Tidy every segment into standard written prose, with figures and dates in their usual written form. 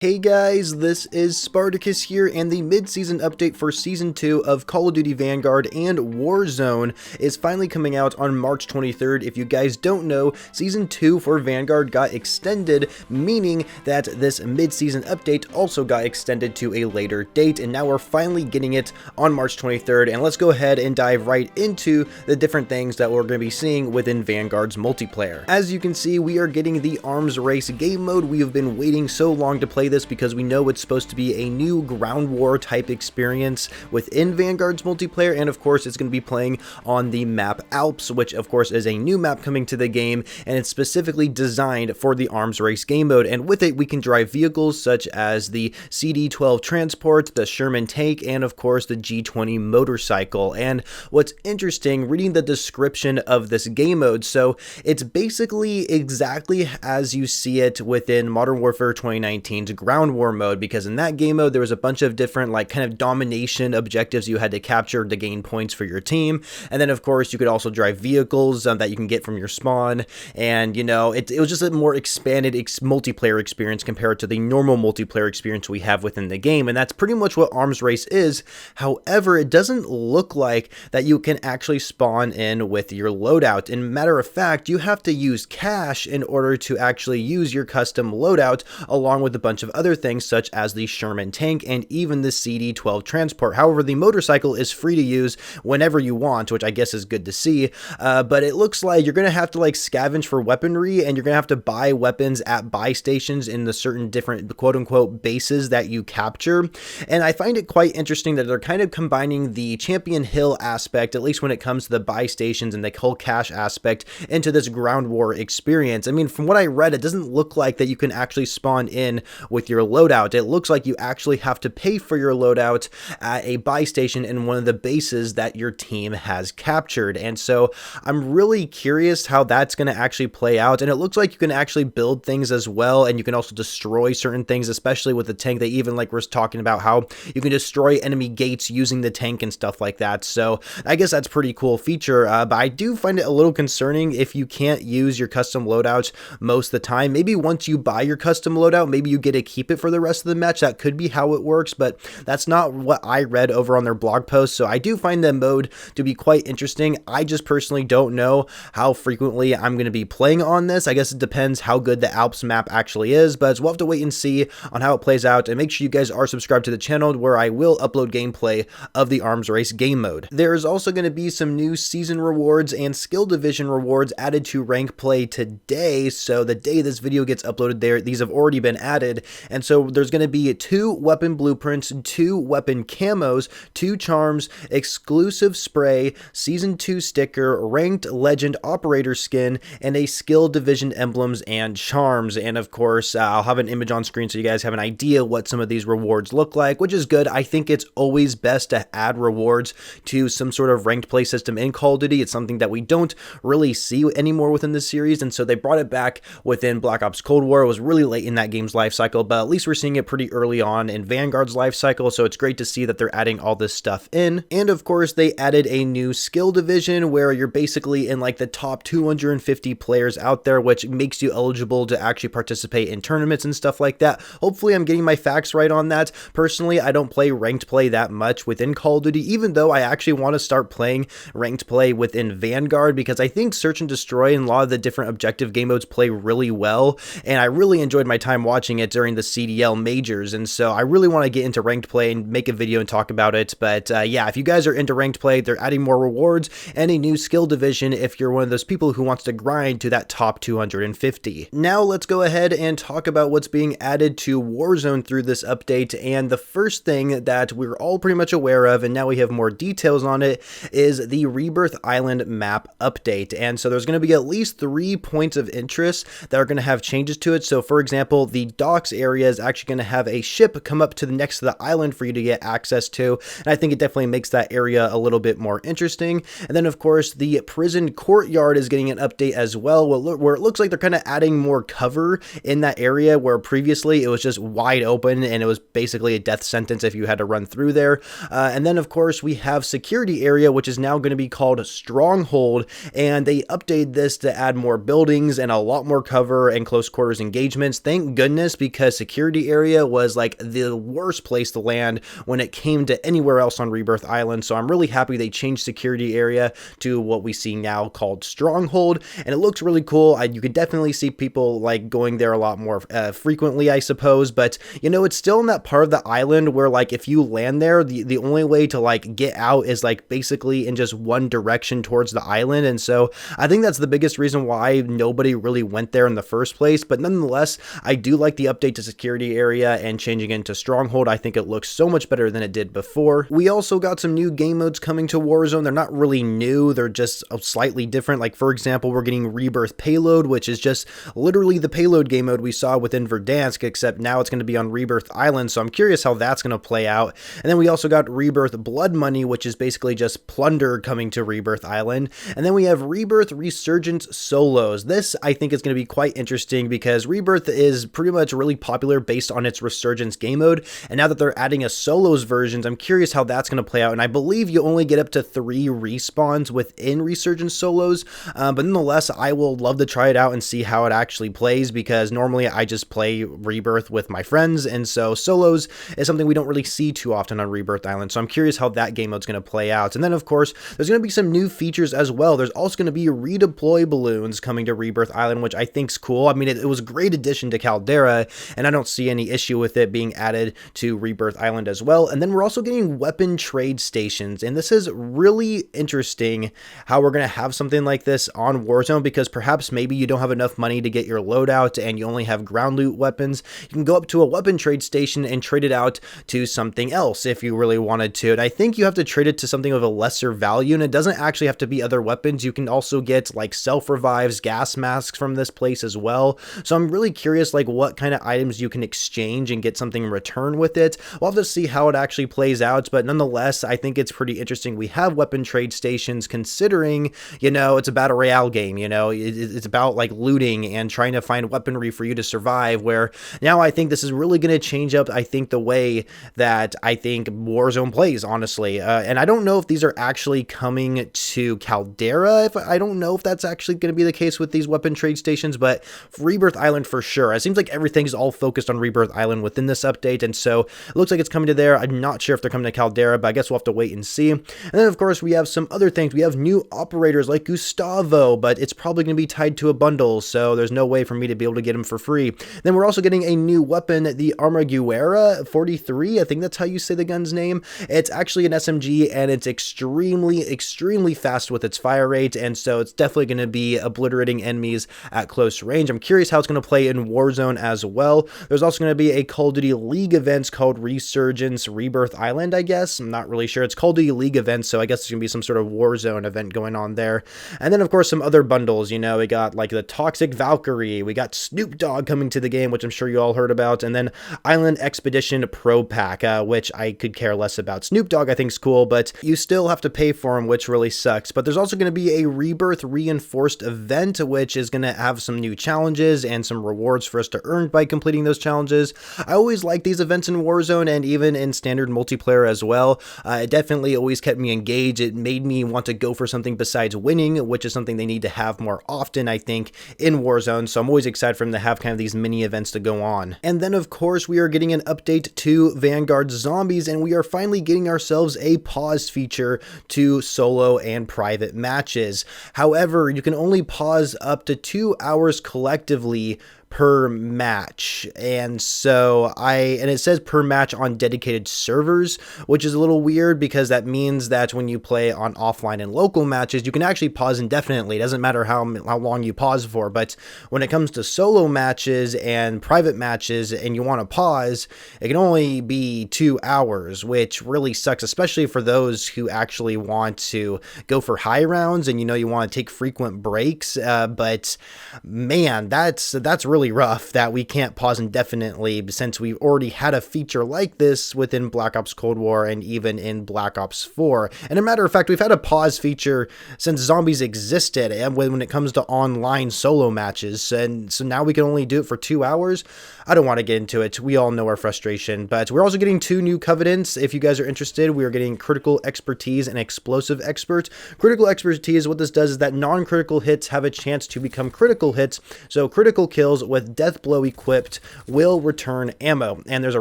Hey guys, this is Spartacus here, and the mid-season update for Season 2 of Call of Duty Vanguard and Warzone is finally coming out on March 23rd. If you guys don't know, Season 2 for Vanguard got extended, meaning that this mid-season update also got extended to a later date, and now we're finally getting it on March 23rd, and let's go ahead and dive right into the different things that we're going to be seeing within Vanguard's multiplayer. As you can see, we are getting the Arms Race game mode. We have been waiting so long to play this because we know it's supposed to be a new ground war type experience within Vanguard's multiplayer, and of course it's going to be playing on the map Alps, which of course is a new map coming to the game, and it's specifically designed for the Arms Race game mode. And with it we can drive vehicles such as the CD-12 transport, the Sherman tank, and of course the G20 motorcycle. And what's interesting, reading the description of this game mode, so it's basically exactly as you see it within Modern Warfare 2019's ground war mode, because in that game mode there was a bunch of different kind of domination objectives you had to capture to gain points for your team, and then of course you could also drive vehicles that you can get from your spawn, and it was just a more expanded multiplayer experience compared to the normal multiplayer experience we have within the game, and that's pretty much what Arms Race is. However, it doesn't look like that you can actually spawn in with your loadout. In matter of fact, you have to use cash in order to actually use your custom loadout, along with a bunch of other things such as the Sherman tank and even the CD-12 transport. However, the motorcycle is free to use whenever you want, which I guess is good to see, but it looks like you're going to have to scavenge for weaponry, and you're going to have to buy weapons at buy stations in the certain different quote-unquote bases that you capture. And I find it quite interesting that they're kind of combining the Champion Hill aspect, at least when it comes to the buy stations and the whole cash aspect, into this ground war experience. I mean, from what I read, it doesn't look like that you can actually spawn in with your loadout. It looks like you actually have to pay for your loadout at a buy station in one of the bases that your team has captured. And so I'm really curious how that's going to actually play out. And it looks like you can actually build things as well, and you can also destroy certain things, especially with the tank. They even we're talking about how you can destroy enemy gates using the tank and stuff like that. So I guess that's a pretty cool feature, but I do find it a little concerning if you can't use your custom loadouts most of the time. Maybe once you buy your custom loadout, maybe you get to keep it for the rest of the match. That could be how it works, but that's not what I read over on their blog post. So I do find the mode to be quite interesting. I just personally don't know how frequently I'm going to be playing on this. I guess it depends how good the Alps map actually is, but we'll have to wait and see on how it plays out. And make sure you guys are subscribed to the channel, where I will upload gameplay of the Arms Race game mode. There is also going to be some new season rewards and skill division rewards added to rank play today. So the day this video gets uploaded, these have already been added. And so there's going to be 2 weapon blueprints, 2 weapon camos, 2 charms, exclusive spray, season 2 sticker, ranked legend operator skin, and a skill division emblems and charms. And of course, I'll have an image on screen so you guys have an idea what some of these rewards look like, which is good. I think it's always best to add rewards to some sort of ranked play system in Call of Duty. It's something that we don't really see anymore within the series, and so they brought it back within Black Ops Cold War. It was really late in that game's life cycle, but at least we're seeing it pretty early on in Vanguard's life cycle, so it's great to see that they're adding all this stuff in. And of course, they added a new skill division where you're basically in the top 250 players out there, which makes you eligible to actually participate in tournaments and stuff like that. Hopefully I'm getting my facts right on that. Personally, I don't play ranked play that much within Call of Duty, even though I actually want to start playing ranked play within Vanguard, because I think Search and Destroy and a lot of the different objective game modes play really well, and I really enjoyed my time watching it during the CDL majors, and so I really want to get into ranked play and make a video and talk about it. But yeah, if you guys are into ranked play, they're adding more rewards and a new skill division if you're one of those people who wants to grind to that top 250. Now let's go ahead and talk about what's being added to Warzone through this update, and the first thing that we're all pretty much aware of, and now we have more details on it, is the Rebirth Island map update. And so there's going to be at least 3 points of interest that are going to have changes to it. So for example, the docks area is actually going to have a ship come up to the next to the island for you to get access to, and I think it definitely makes that area a little bit more interesting. And then of course the prison courtyard is getting an update as well, where it looks like they're kind of adding more cover in that area, where previously it was just wide open and it was basically a death sentence if you had to run through there. And then of course we have security area, which is now going to be called Stronghold, and they updated this to add more buildings and a lot more cover and close quarters engagements. Thank goodness, because because security area was like the worst place to land when it came to anywhere else on Rebirth Island. So I'm really happy they changed security area to what we see now called Stronghold, and it looks really cool. You could definitely see people like going there a lot more frequently, I suppose, but you know, it's still in that part of the island where like if you land there, the only way to like get out is like basically in just one direction towards the island. And so I think that's the biggest reason why nobody really went there in the first place. But nonetheless, I do like the update to security area and changing it into Stronghold. I think it looks so much better than it did before. We also got some new game modes coming to Warzone. They're not really new, they're just slightly different. Like for example, we're getting Rebirth Payload, which is just literally the payload game mode we saw within Verdansk, except now it's going to be on Rebirth Island. So I'm curious how that's going to play out. And then we also got Rebirth Blood Money, which is basically just plunder coming to Rebirth Island. And then we have Rebirth Resurgence Solos. This I think is going to be quite interesting because Rebirth is pretty much really popular based on its Resurgence game mode. And now that they're adding a solos versions, I'm curious how that's going to play out. And I believe you only get up to 3 respawns within Resurgence Solos. But nonetheless, I will love to try it out and see how it actually plays, because normally I just play Rebirth with my friends, and so solos is something we don't really see too often on Rebirth Island. So I'm curious how that game mode's going to play out. And then of course, there's going to be some new features as well. There's also going to be redeploy balloons coming to Rebirth Island, which I think's cool. I mean, it was a great addition to Caldera, and I don't see any issue with it being added to Rebirth Island as well. And then we're also getting weapon trade stations, and this is really interesting how we're going to have something like this on Warzone, because perhaps maybe you don't have enough money to get your loadout and you only have ground loot weapons. You can go up to a weapon trade station and trade it out to something else if you really wanted to. And I think you have to trade it to something of a lesser value, and it doesn't actually have to be other weapons. You can also get like self revives, gas masks from this place as well. So I'm really curious like what kind of items you can exchange and get something in return with it. We'll have to see how it actually plays out, but nonetheless, I think it's pretty interesting. We have weapon trade stations, considering, you know, it's a battle royale game, you know, it's about like looting and trying to find weaponry for you to survive, where now I think this is really going to change up, I think, the way that I think Warzone plays, honestly. And I don't know if these are actually coming to Caldera. I don't know if that's actually going to be the case with these weapon trade stations, but Rebirth Island for sure. It seems like everything's all focused on Rebirth Island within this update, and so it looks like it's coming to there. I'm not sure if they're coming to Caldera, but I guess we'll have to wait and see. And then of course we have some other things. We have new operators like Gustavo, but it's probably going to be tied to a bundle, so there's no way for me to be able to get him for free. Then we're also getting a new weapon, the Armaguerra 43. I think that's how you say the gun's name. It's actually an SMG, and it's extremely fast with its fire rate, and so it's definitely going to be obliterating enemies at close range. I'm curious how it's going to play in Warzone as well. There's also going to be a Call of Duty League event called Resurgence Rebirth Island, I guess. I'm not really sure. It's Call of Duty League events, so I guess there's going to be some sort of Warzone event going on there. And then of course some other bundles, you know, we got like the Toxic Valkyrie, we got Snoop Dogg coming to the game, which I'm sure you all heard about, and then Island Expedition Pro Pack, which I could care less about. Snoop Dogg I think is cool, but you still have to pay for him, which really sucks. But there's also going to be a Rebirth Reinforced event, which is going to have some new challenges and some rewards for us to earn by completing those challenges. I always like these events in Warzone and even in standard multiplayer as well. It definitely always kept me engaged. It made me want to go for something besides winning, which is something they need to have more often, I think, in Warzone. So I'm always excited for them to have kind of these mini events to go on. And then of course we are getting an update to Vanguard Zombies, and we are finally getting ourselves a pause feature to solo and private matches. However, you can only pause up to 2 hours collectively per match, and so and it says per match on dedicated servers, which is a little weird because that means that when you play on offline and local matches, you can actually pause indefinitely. It doesn't matter how long you pause for, but when it comes to solo matches and private matches and you want to pause, it can only be 2 hours, which really sucks, especially for those who actually want to go for high rounds and, you know, you want to take frequent breaks. But man, that's really rough that we can't pause indefinitely, since we've already had a feature like this within Black Ops Cold War and even in Black Ops 4. And a matter of fact, we've had a pause feature since Zombies existed, and when it comes to online solo matches, and so now we can only do it for 2 hours. I don't want to get into it. We all know our frustration, but we're also getting 2 new covenants. If you guys are interested, we are getting Critical Expertise and Explosive Expert. Critical Expertise, what this does is that non-critical hits have a chance to become critical hits, so critical kills with Death Blow equipped will return ammo, and there's a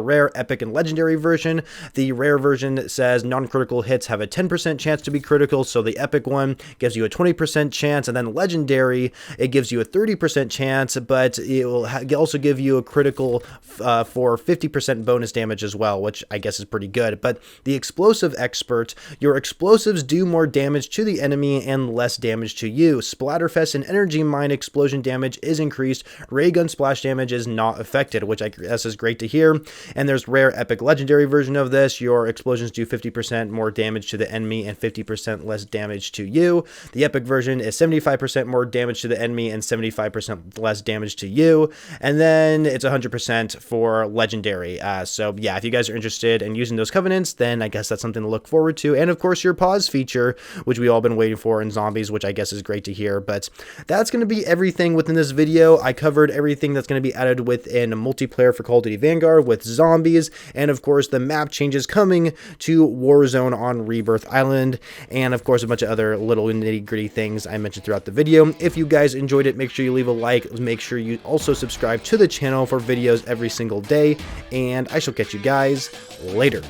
rare, epic, and legendary version. The rare version says non-critical hits have a 10% chance to be critical, so the epic one gives you a 20% chance, and then legendary, it gives you a 30% chance, but it will also give you a critical for 50% bonus damage as well, which I guess is pretty good. But the explosive expert, your explosives do more damage to the enemy and less damage to you. Splatterfest and energy mine explosion damage is increased. Ray gun splash damage is not affected, which I guess is great to hear. And there's rare, epic, legendary version of this. Your explosions do 50% more damage to the enemy and 50% less damage to you. The epic version is 75% more damage to the enemy and 75% less damage to you. And then it's 100% for legendary. So yeah, if you guys are interested in using those covenants, then I guess that's something to look forward to. And of course, your pause feature, which we all been waiting for in zombies, which I guess is great to hear. But that's going to be everything within this video. I covered everything that's going to be added within multiplayer for Call of Duty Vanguard with zombies, and of course the map changes coming to Warzone on Rebirth Island, and of course a bunch of other little nitty-gritty things I mentioned throughout the video. If you guys enjoyed it, make sure you leave a like, make sure you also subscribe to the channel for videos every single day, and I shall catch you guys later.